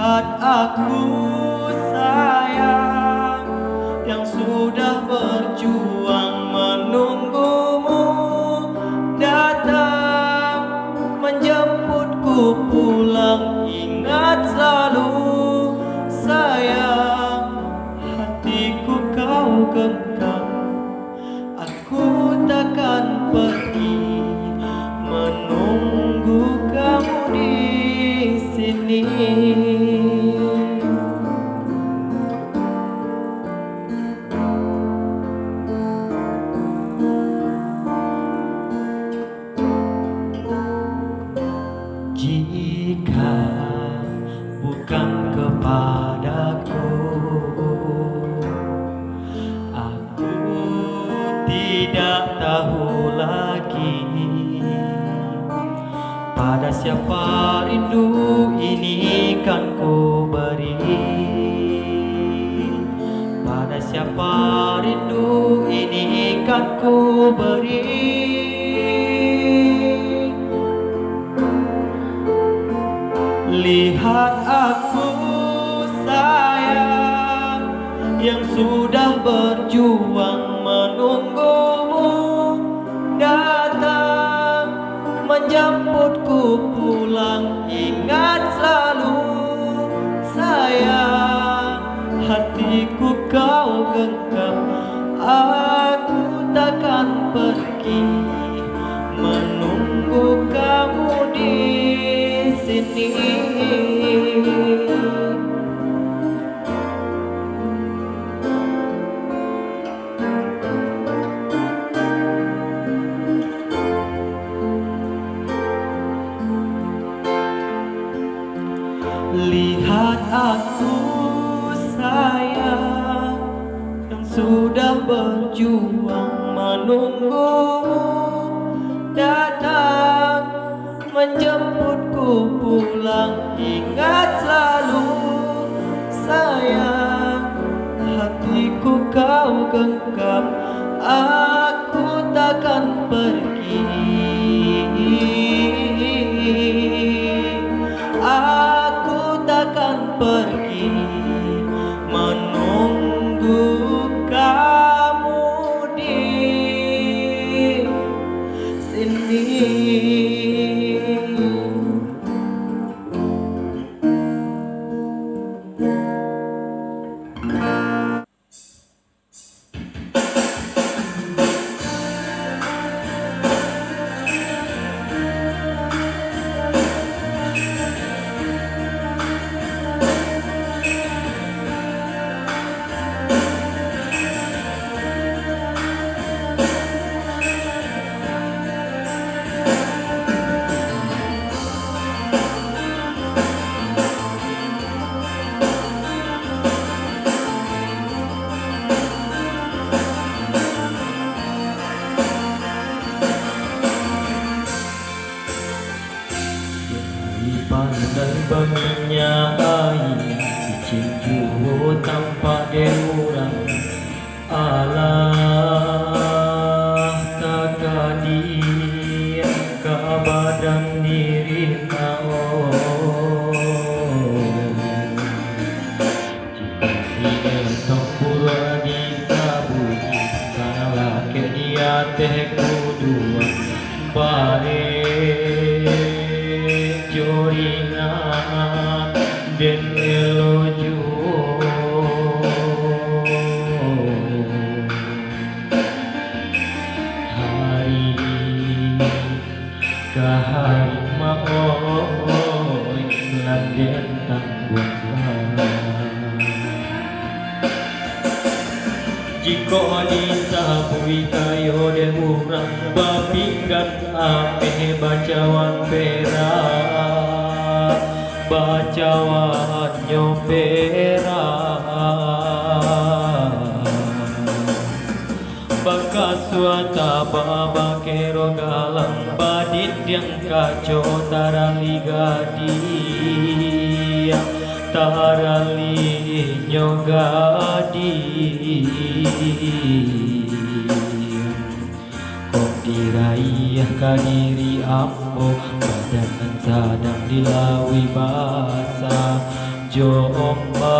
Lihat aku sayang, yang sudah berjuang menunggumu datang menjemputku pulang. Ingat selalu sayang, hatiku kau genggam. Aku takkan pergi, menunggu kamu di sini. Jika bukan kepadaku, aku tidak tahu lagi pada siapa rindu ini kan ku beri. Pada siapa rindu ini kan ku beri. Lihat aku sayang, yang sudah berjuang menunggumu datang menjemputku pulang. Ingat selalu sayang, hatiku kau genggam. Aku takkan pergi, menunggu kamu di sini. Lihat aku sayang, yang sudah berjuang menunggumu datang menjemputku pulang. Ingat selalu sayang, hatiku kau genggam. Aku takkan pergi, aku takkan pergi, menunggu kamu di sini. Pandang bangunnya air dicinju tanpa deurang. Allah takdir ke badan diri kau. Jika esok pura disabuti, kalah ke dia teh kudu baik joringan dan elojo. Hari kahari maoy laden tangguhan. Jika disabui kayo de urang babinggan ape bacawan berak, bacawan nyoberak. Bakas suata baba kero galang badit yang kaco tarali gadi, tarali nyogadi. Kok diraih kadiri ambo, badan sadang dilawi basah. Jomba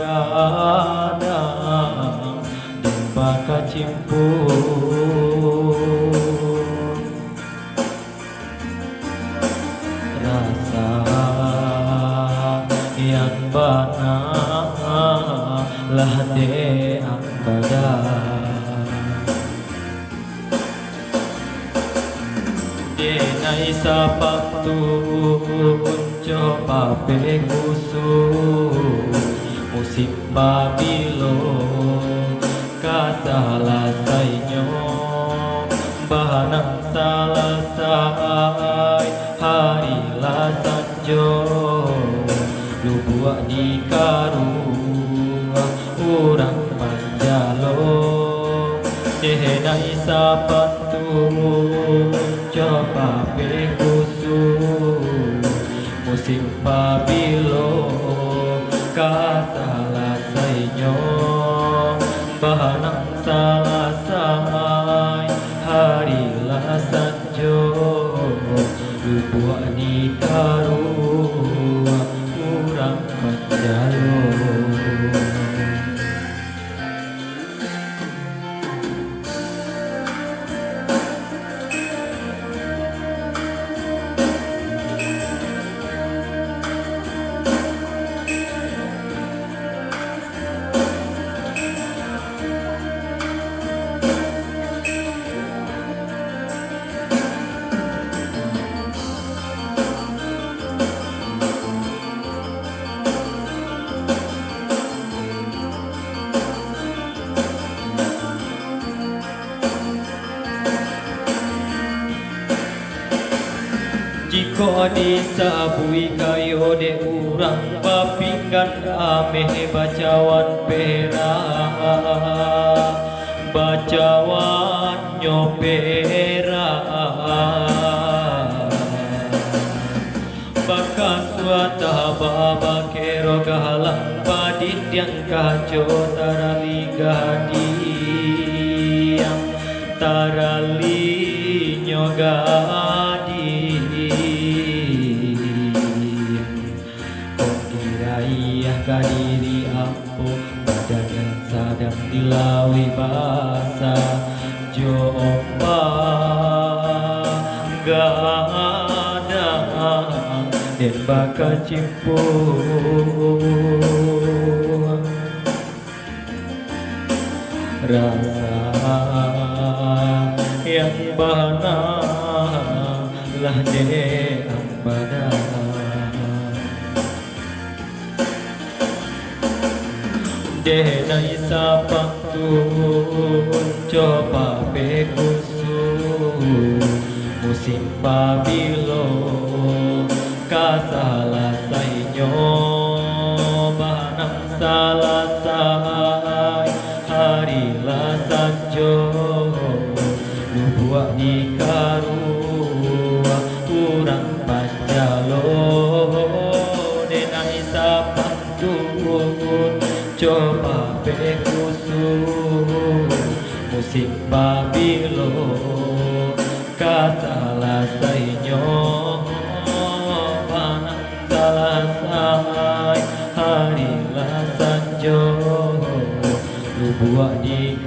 gada Demba kacimpur Rasa yang bana lah de ambada Denai sapatu coba bekusu musik babilo kasalasainya bahanang salasai hari lasanjo lubuak di karua urang manjalo denai sapatu coba bekusu musim pabilo kasalasainya bahanang salasai hari lasanjo lubuak di karua urang manjalo Jika disabui kayo de urang papinggan ameh bacawan pera bacawan nyopera bakas wata baba kero galang padidyang kaco taraliga diam tarali nyogadi Ayah kadiri aku badan yang sadang dilawi basah Jomba gak ada dan bakal cimpung rasa yang bana lah de ambada denai sapantun coba bekusu musim pabilo kasalasainya bahanang salasai hari lasanjo lubuak di karua urang panjalo denai sapantun coba bekusu musik babilo kasalasainya panang salasai hari lasanjo lubuak di